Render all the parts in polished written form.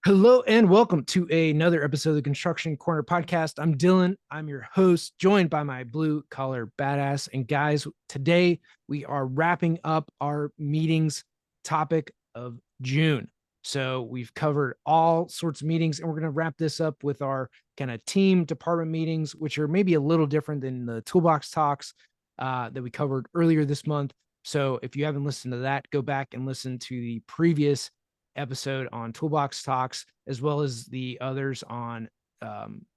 Hello and welcome to another episode of the Construction Corner podcast. I'm Dylan. I'm your host, joined by my blue collar badass. And guys, today we are wrapping up our meetings topic of June. So we've covered all sorts of meetings, and we're going to wrap this up with our kind of team department meetings, which are maybe a little different than the toolbox talks that we covered earlier this month. So if you haven't listened to that, go back and listen to the previous episode on Toolbox Talks, as well as the others on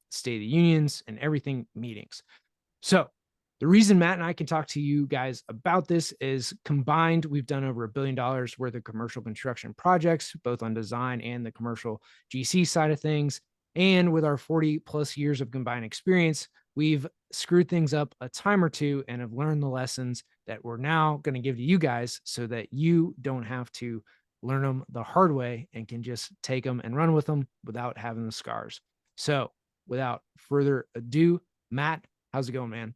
State of the Unions and everything meetings. So the reason Matt and I can talk to you guys about this is combined, we've done over $1 billion worth of commercial construction projects, both on design and the commercial GC side of things. And with our 40 plus years of combined experience, we've screwed things up a time or two and have learned the lessons that we're now going to give to you guys so that you don't have to learn them the hard way and can just take them and run with them without having the scars. So without further ado, Matt, how's it going, man?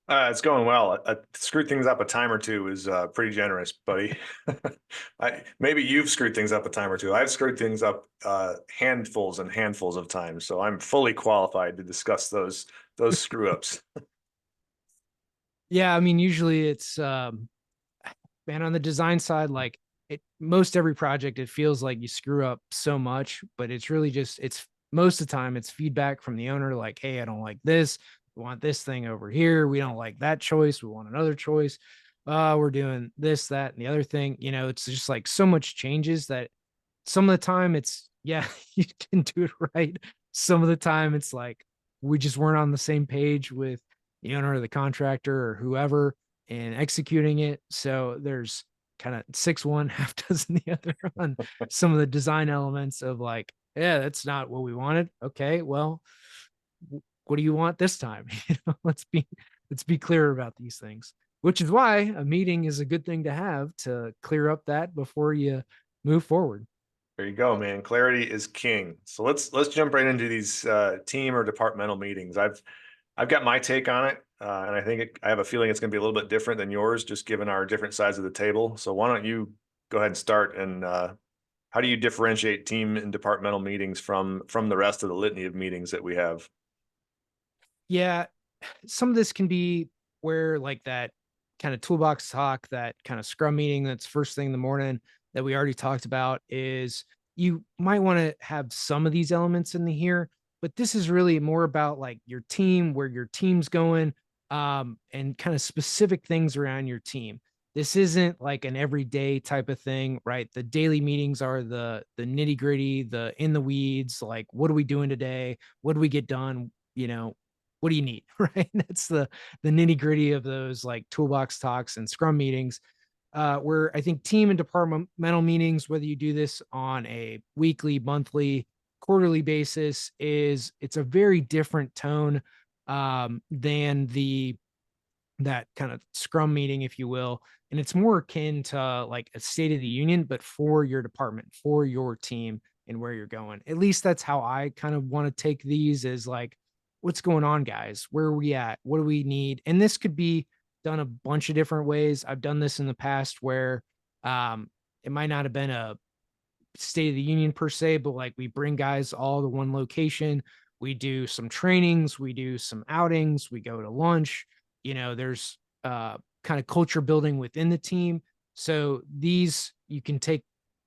It's going well. Screwed things up a time or two is pretty generous, buddy. Maybe you've screwed things up a time or two. I've screwed things up handfuls and handfuls of times, so I'm fully qualified to discuss those screw ups. Yeah, I mean, usually it's man, on the design side, like most every project, it feels like you screw up so much, but it's really just it's most of the time it's feedback from the owner, like, hey, I don't like this. We want this thing over here. We don't like that choice. We want another choice. We're doing this, that, and the other thing. It's just like so much changes that some of the time it's yeah, you can do it right. Some of the time it's like we just weren't on the same page with the owner or the contractor or whoever and executing it. So there's kind of 6-1, half dozen the other on some of the design elements of like, yeah, that's not what we wanted. Okay, well, what do you want this time? Let's be clear about these things, which is why a meeting is a good thing to have to clear up that before you move forward. There you go, man. Clarity is king. So let's jump right into these team or departmental meetings. I've got my take on it, and I think I have a feeling it's going to be a little bit different than yours, just given our different sides of the table. So why don't you go ahead and start? And how do you differentiate team and departmental meetings from the rest of the litany of meetings that we have? Yeah, some of this can be where like that kind of toolbox talk, that kind of scrum meeting that's first thing in the morning that we already talked about is you might want to have some of these elements in the here, but this is really more about like your team, where your team's going, and kind of specific things around your team. This isn't like an everyday type of thing, right? The daily meetings are the nitty gritty, the in the weeds, like what are we doing today? What do we get done? What do you need? Right. That's the nitty gritty of those like toolbox talks and scrum meetings. Where I think team and departmental meetings, whether you do this on a weekly, monthly, quarterly basis, it's a very different tone than the that kind of scrum meeting, if you will. And it's more akin to like a State of the Union, but for your department, for your team and where you're going. At least that's how I kind of want to take these, is like, what's going on, guys? Where are we at? What do we need? And this could be done a bunch of different ways. I've done this in the past where it might not have been a State of the Union per se, but like we bring guys all to one location. We do some trainings, we do some outings, we go to lunch. There's kind of culture building within the team. So these you can take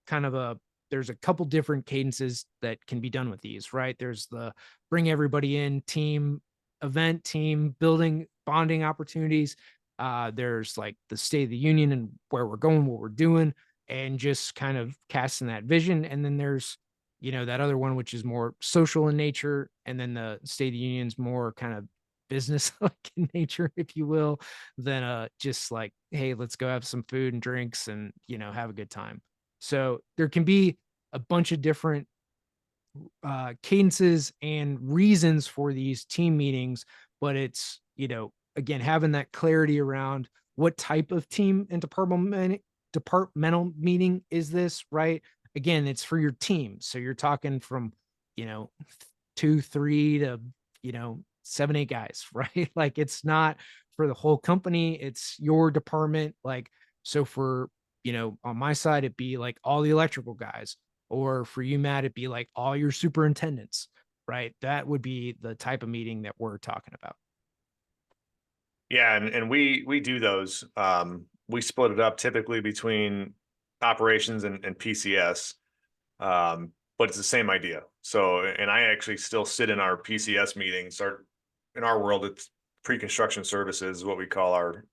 kind of there's a couple different cadences that can be done with these, right? There's the bring everybody in team event, team building, bonding opportunities. There's like the State of the Union and where we're going, what we're doing, and just kind of casting that vision. And then there's, that other one, which is more social in nature. And then the State of the Union's more kind of business like in nature, if you will, than just like, hey, let's go have some food and drinks and, have a good time. So there can be a bunch of different cadences and reasons for these team meetings, but it's, again, having that clarity around what type of team and departmental meeting is this, right? Again, it's for your team. So you're talking from, you know, 2, 3 to, 7, 8 guys, right? Like it's not for the whole company, it's your department. Like, so for, on my side, it'd be like all the electrical guys. Or for you, Matt, it'd be like all your superintendents, right? That would be the type of meeting that we're talking about. Yeah, and we do those. We split it up typically between operations and PCS, but it's the same idea. So, and I actually still sit in our PCS meetings. In our world, it's pre-construction services, is what we call our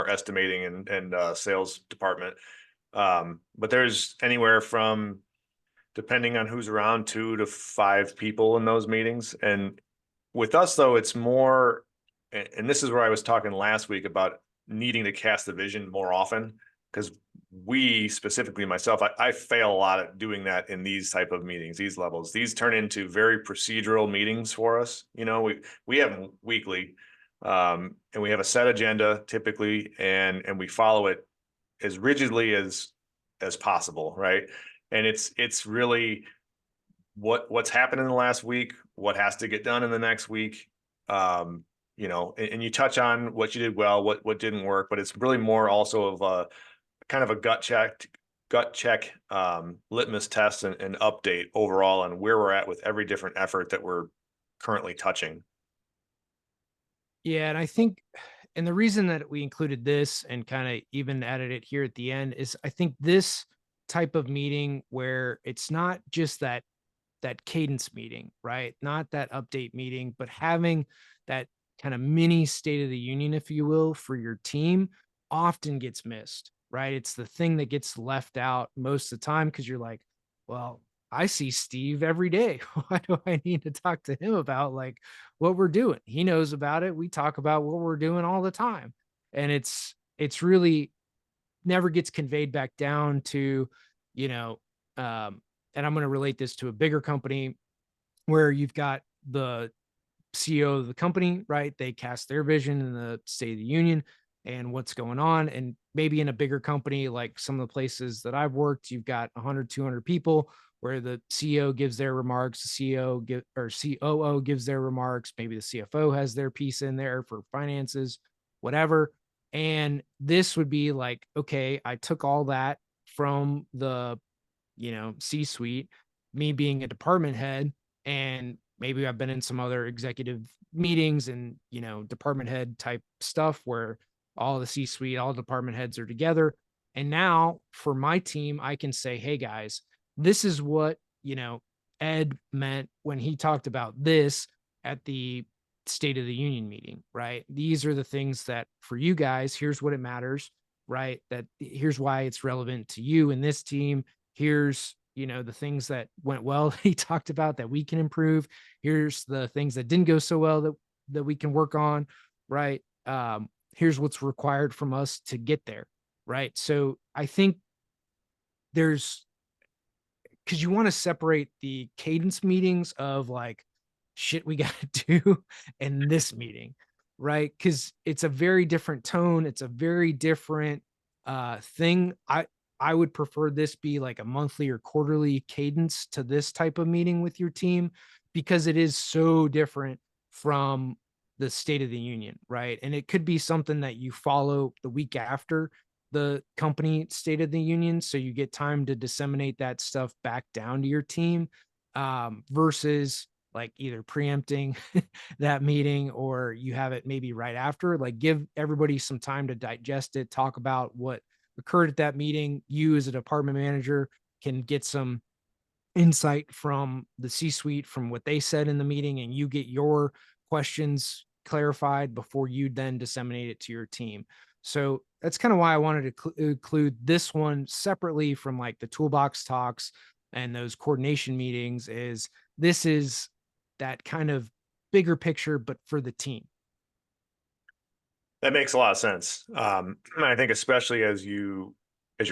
estimating and sales department. But there's anywhere from, depending on who's around, 2 to 5 people in those meetings. And with us, though, it's more, and this is where I was talking last week about needing to cast the vision more often, because we, specifically myself, I fail a lot at doing that in these type of meetings, these levels. These turn into very procedural meetings for us. We have them weekly, and we have a set agenda typically, and we follow it as rigidly as possible, right? And it's really what's happened in the last week, what has to get done in the next week. And you touch on what you did well, what didn't work, but it's really more also of a kind of a gut check, litmus test and update overall on where we're at with every different effort that we're currently touching. Yeah, and I think, and the reason that we included this and kind of even added it here at the end is I think this type of meeting where it's not just that cadence meeting, right? Not that update meeting, but having that kind of mini state of the union, if you will, for your team often gets missed, right? It's the thing that gets left out most of the time because you're like, well, I see Steve every day. Why do I need to talk to him about like what we're doing? He knows about it. We talk about what we're doing all the time. And it's really never gets conveyed back down to, you know, um, and I'm going to relate this to a bigger company where you've got the CEO of the company, right? They cast their vision in the State of the Union and what's going on. And maybe in a bigger company, like some of the places that I've worked, you've got 100, 200 people where the CEO gives their remarks, the or COO gives their remarks. Maybe the CFO has their piece in there for finances, whatever. And this would be like, okay, I took all that from the C-suite, me being a department head, and maybe I've been in some other executive meetings and, department head type stuff where all the C-suite, all department heads are together. And now for my team, I can say, hey guys, this is what, Ed meant when he talked about this at the State of the Union meeting, right? These are the things that for you guys, here's what it matters, right? That here's why it's relevant to you and this team. Here's the things that went well that he talked about that we can improve. Here's the things that didn't go so well that we can work on, right? Here's what's required from us to get there, right? So I think there's, because you want to separate the cadence meetings of like shit we got to do in this meeting, right? Because it's a very different tone, it's a very different thing. I would prefer this be like a monthly or quarterly cadence to this type of meeting with your team because it is so different from the State of the Union, right? And it could be something that you follow the week after the company State of the Union, so you get time to disseminate that stuff back down to your team, versus like either preempting that meeting or you have it maybe right after. Like give everybody some time to digest it, talk about what occurred at that meeting. You as a department manager can get some insight from the C-suite from what they said in the meeting, and you get your questions clarified before you then disseminate it to your team. So that's kind of why I wanted to include this one separately from like the toolbox talks and those coordination meetings. Is this is that kind of bigger picture, but for the team. That makes a lot of sense. And I think especially as your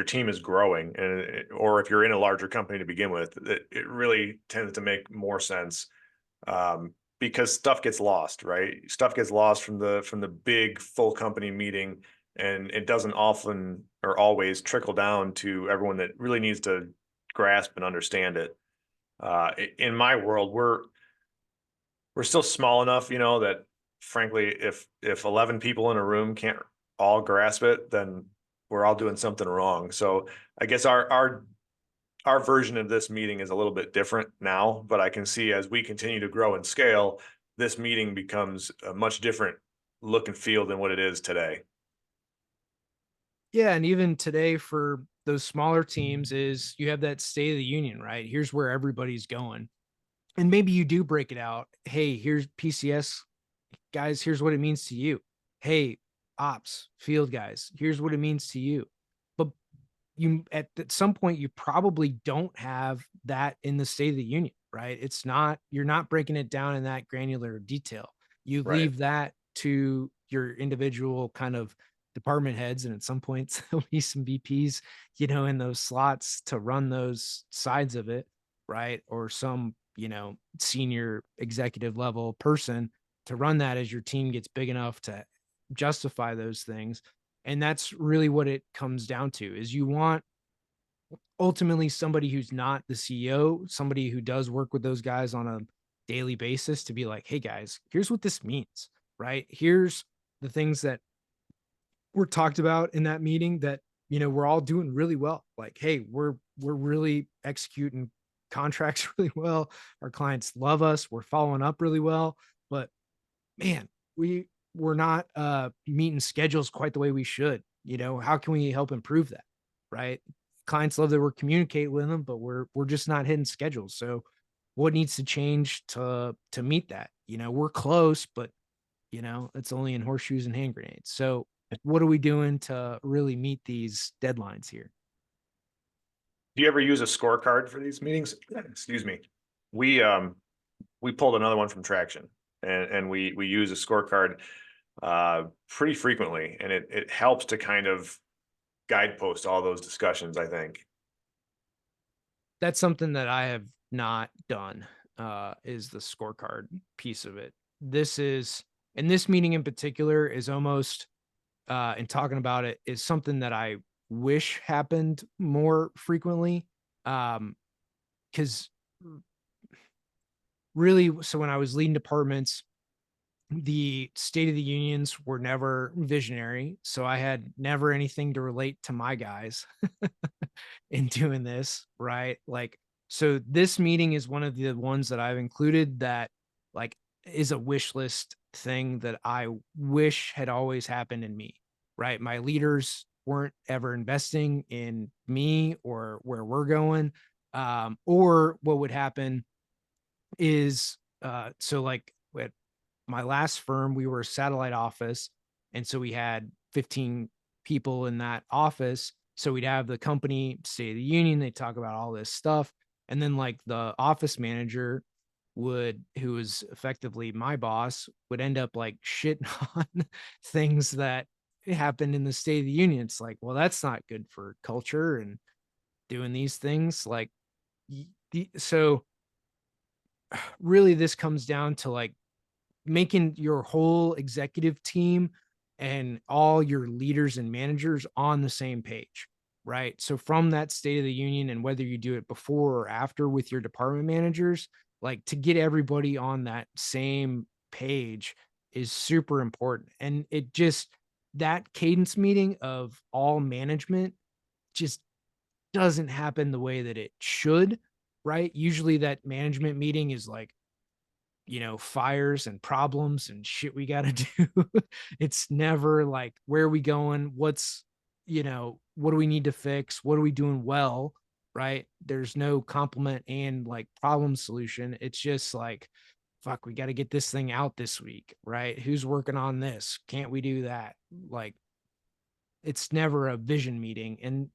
team is growing, or if you're in a larger company to begin with, it really tends to make more sense, because stuff gets lost, right? Stuff gets lost from the big full company meeting, and it doesn't often or always trickle down to everyone that really needs to grasp and understand it. In my world, we're still small enough, that frankly, if 11 people in a room can't all grasp it, then we're all doing something wrong. So I guess our our version of this meeting is a little bit different now, but I can see as we continue to grow and scale, this meeting becomes a much different look and feel than what it is today. Yeah, and even today for those smaller teams is you have that state of the union, right? Here's where everybody's going. And maybe you do break it out. Hey, here's PCS guys, here's what it means to you. Hey, ops, field guys, here's what it means to you. But you at some point you probably don't have that in the state of the union, right? It's not, you're not breaking it down in that granular detail. You Right. leave that to your individual kind of department heads, and at some points there'll be some VPs, in those slots to run those sides of it, right? Or some, senior executive level person to run that as your team gets big enough to justify those things. And that's really what it comes down to is you want ultimately somebody who's not the CEO, somebody who does work with those guys on a daily basis to be like, hey guys, here's what this means, right? Here's the things that were talked about in that meeting that, we're all doing really well. Like, hey, we're really executing contracts really well. Our clients love us. We're following up really well. But man, we're not meeting schedules quite the way we should. How can we help improve that? Right? Clients love that we're communicating with them, but we're just not hitting schedules. So what needs to change to meet that? We're close, but it's only in horseshoes and hand grenades. So what are we doing to really meet these deadlines here? Do you ever use a scorecard for these meetings? Excuse me. We um we pulled another one from Traction, and we use a scorecard pretty frequently, and it helps to kind of guidepost all those discussions, I think. That's something that I have not done, is the scorecard piece of it. This is, and this meeting in particular is almost, in talking about it, is something that I wish happened more frequently. Because really, so when I was leading departments, the state of the unions were never visionary. So I had never anything to relate to my guys in doing this, right? Like, so this meeting is one of the ones that I've included that like is a wish list thing that I wish had always happened in me, right? My leaders weren't ever investing in me or where we're going. Or what would happen is, so like at my last firm, we were a satellite office. And so we had 15 people in that office. So we'd have the company State of the Union, they talk about all this stuff. And then like the office manager who was effectively my boss, would end up like shitting on things that happened in the State of the Union. It's like, well, that's not good for culture and doing these things. Like, so really this comes down to like making your whole executive team and all your leaders and managers on the same page, right? So from that State of the Union, and whether you do it before or after with your department managers, like to get everybody on that same page is super important. And it just, that cadence meeting of all management just doesn't happen the way that it should, right? Usually that management meeting is like, fires and problems and shit we got to do. It's never like, where are we going? What do we need to fix? What are we doing well? Right. There's no compliment and like problem solution. It's just like, fuck, we got to get this thing out this week. Right. Who's working on this? Can't we do that? Like, it's never a vision meeting. And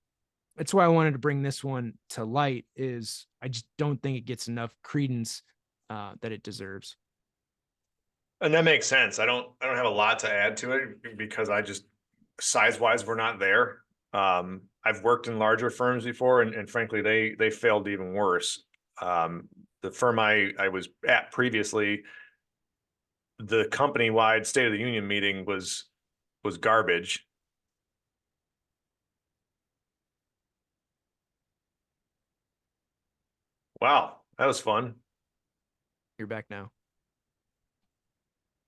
that's why I wanted to bring this one to light is I just don't think it gets enough credence that it deserves. And that makes sense. I don't have a lot to add to it because I just size wise we're not there. I've worked in larger firms before, and frankly they failed even worse. The firm I was at previously, the company wide State of the Union meeting was garbage. Wow, that was fun. You're back now.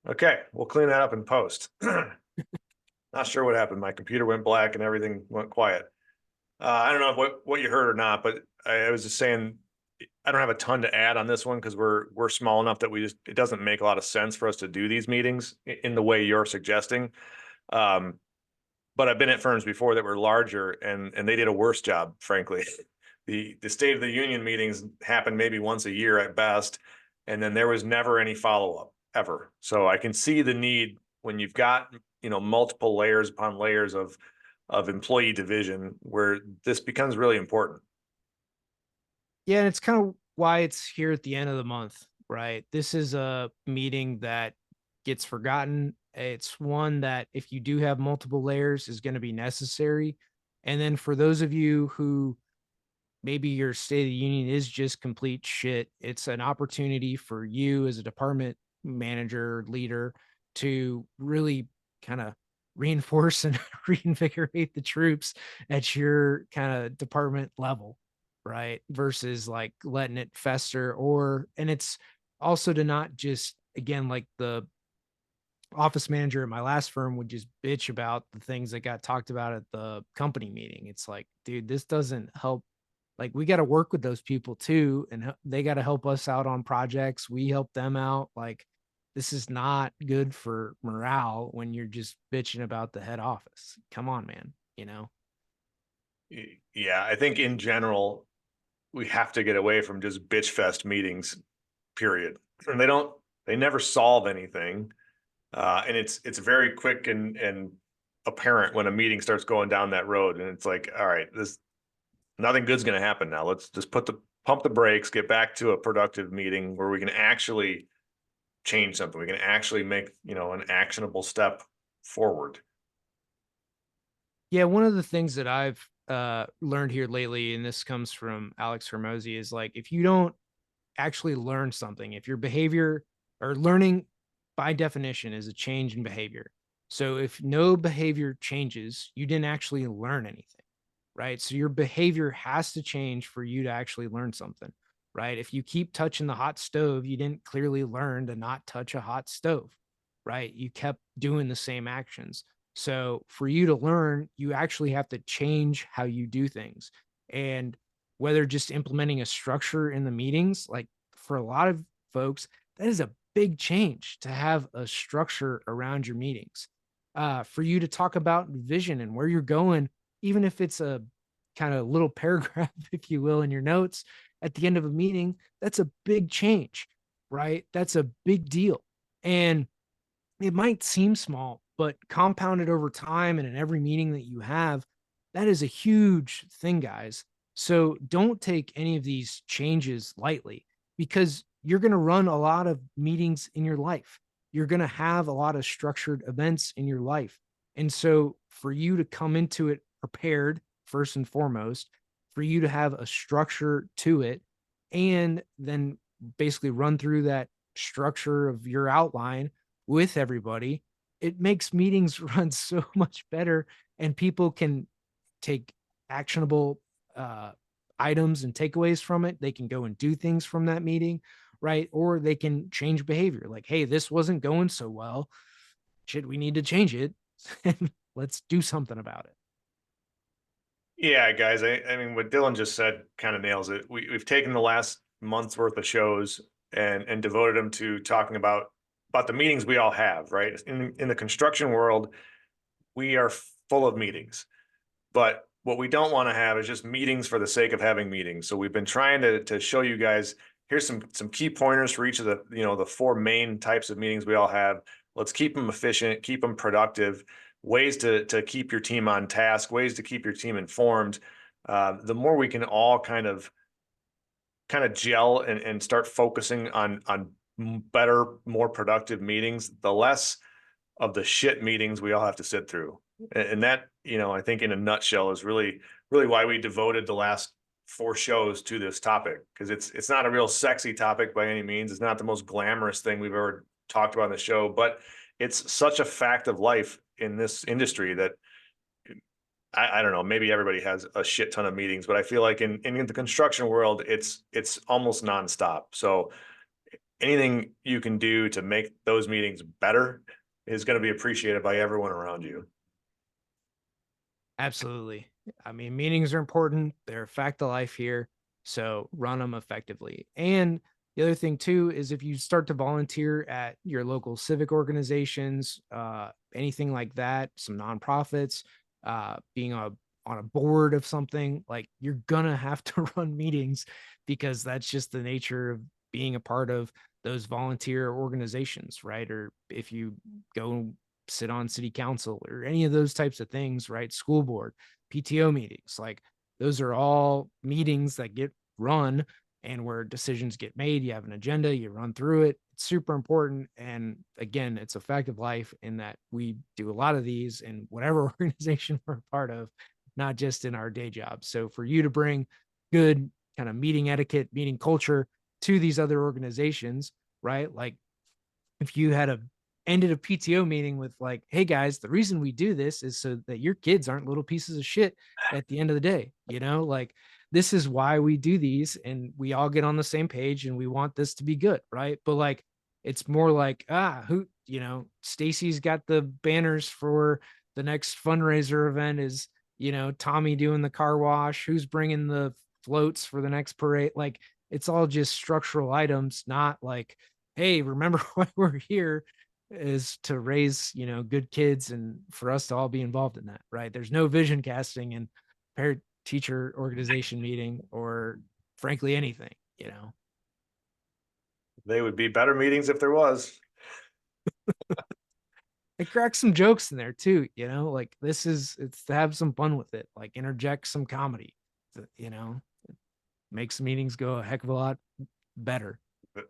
Okay, we'll clean that up in post. Not sure what happened. My computer went black and everything went quiet. I don't know what you heard or not, but I was just saying, I don't have a ton to add on this one because we're small enough that it doesn't make a lot of sense for us to do these meetings in the way you're suggesting. Um, but I've been at firms before that were larger and they did a worse job, frankly. The State of the Union meetings happened maybe once a year at best, and then there was never any follow-up ever. So I can see the need when you've got, multiple layers upon layers of employee division where this becomes really important. Yeah, and it's kind of why it's here at the end of the month, right? This is a meeting that gets forgotten. It's one that, if you do have multiple layers, is going to be necessary. And then for those of you who maybe your State of the Union is just complete shit, it's an opportunity for you as a department manager, leader, to really kind of reinforce and reinvigorate the troops at your kind of department level, right? Versus like letting it fester. And it's also to not just, again, like the office manager at my last firm would just bitch about the things that got talked about at the company meeting. It's like, dude, this doesn't help. Like, we got to work with those people too, and they got to help us out on projects. We help them out. Like, this is not good for morale when you're just bitching about the head office. Come on, man. You know? Yeah, I think in general, we have to get away from just bitch fest meetings, period. And they never solve anything. And it's very quick and apparent when a meeting starts going down that road. And it's like, all right, nothing good's going to happen now. Let's just pump the brakes, get back to a productive meeting where we can actually change something. We can actually make, an actionable step forward. Yeah. One of the things that I've learned here lately, and this comes from Alex Hermosi, is like, if you don't actually learn something, if your behavior or learning by definition is a change in behavior. So if no behavior changes, you didn't actually learn anything, right? So your behavior has to change for you to actually learn something, right? If you keep touching the hot stove, you didn't clearly learn to not touch a hot stove, right? You kept doing the same actions. So for you to learn, you actually have to change how you do things. And whether just implementing a structure in the meetings, like for a lot of folks, that is a big change to have a structure around your meetings. For you to talk about vision and where you're going, even if it's a kind of little paragraph, if you will, in your notes at the end of a meeting, that's a big change, right? That's a big deal. And it might seem small, but compounded over time and in every meeting that you have, that is a huge thing, guys. So don't take any of these changes lightly, because you're going to run a lot of meetings in your life. You're going to have a lot of structured events in your life. And so for you to come into it prepared, first and foremost, for you to have a structure to it, and then basically run through that structure of your outline with everybody, it makes meetings run so much better, and people can take actionable uh, items and takeaways from it. They can go and do things from that meeting, right? Or they can change behavior. Like, hey, this wasn't going so well. Shit, we need to change it. And let's do something about it. Yeah, guys. I mean, what Dylan just said kind of nails it. We've taken the last month's worth of shows and devoted them to talking about the meetings we all have, right? In the construction world, we are full of meetings, but what we don't want to have is just meetings for the sake of having meetings. So we've been trying to show you guys, here's some key pointers for each of the four main types of meetings we all have. Let's keep them efficient, keep them productive, ways to keep your team on task, ways to keep your team informed. The more we can all kind of gel and start focusing on better, more productive meetings, the less of the shit meetings we all have to sit through. And that, I think in a nutshell is really why we devoted the last four shows to this topic, because it's not a real sexy topic by any means. It's not the most glamorous thing we've ever talked about on the show, but it's such a fact of life in this industry that I don't know, maybe everybody has a shit ton of meetings, but I feel like in the construction world, it's almost nonstop. So anything you can do to make those meetings better is going to be appreciated by everyone around you. Absolutely. I mean, meetings are important. They're a fact of life here. So run them effectively. And the other thing too is if you start to volunteer at your local civic organizations, anything like that, some nonprofits, being on a board of something, like you're gonna have to run meetings because that's just the nature of being a part of those volunteer organizations, right? Or if you go sit on city council or any of those types of things, right? School board, PTO meetings, like those are all meetings that get run and where decisions get made. You have an agenda, you run through it. It's super important. And again, it's a fact of life in that we do a lot of these in whatever organization we're a part of, not just in our day jobs. So for you to bring good kind of meeting etiquette, meeting culture to these other organizations, right? Like if you had a ended a PTO meeting with like, hey guys, the reason we do this is so that your kids aren't little pieces of shit at the end of the day, like this is why we do these and we all get on the same page and we want this to be good, right? But like it's more like who, Stacy's got the banners for the next fundraiser event is, Tommy doing the car wash, who's bringing the floats for the next parade, like it's all just structural items, not like hey, remember why we're here is to raise, good kids and for us to all be involved in that, right? There's no vision casting in parent teacher organization meeting or frankly anything. They would be better meetings if there was. It cracks some jokes in there too, like it's to have some fun with it, like interject some comedy, makes meetings go a heck of a lot better.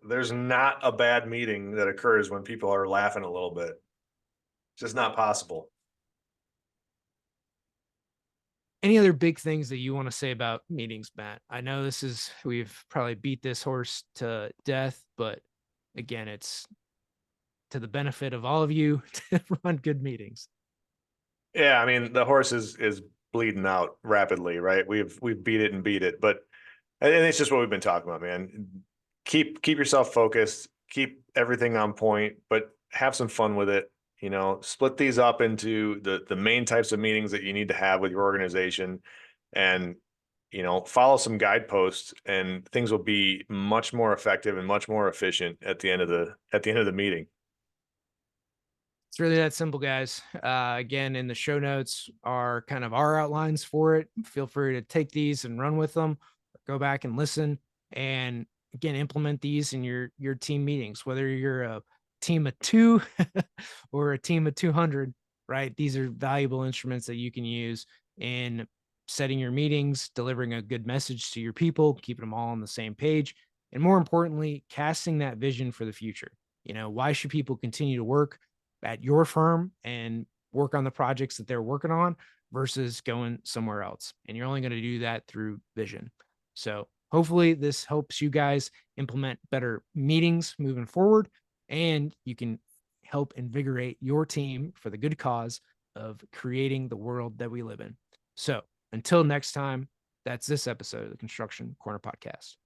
There's not a bad meeting that occurs when people are laughing a little bit. It's just not possible. Any other big things that you want to say about meetings, Matt? I know we've probably beat this horse to death, but again, it's to the benefit of all of you to run good meetings. Yeah, I mean the horse is bleeding out rapidly, right? We've beat it and beat it, but and it's just what we've been talking about, man. Keep yourself focused, keep everything on point, but have some fun with it. Split these up into the main types of meetings that you need to have with your organization, and follow some guideposts, and things will be much more effective and much more efficient at the end of the meeting. It's really that simple, guys. Again, in the show notes are kind of our outlines for it. Feel free to take these and run with them, go back and listen, and again, implement these in your team meetings, whether you're a team of two or a team of 200, right? These are valuable instruments that you can use in setting your meetings, delivering a good message to your people, keeping them all on the same page, and more importantly, casting that vision for the future. Why should people continue to work at your firm and work on the projects that they're working on versus going somewhere else? And you're only going to do that through vision. So hopefully this helps you guys implement better meetings moving forward, and you can help invigorate your team for the good cause of creating the world that we live in. So until next time, that's this episode of the Construction Corner Podcast.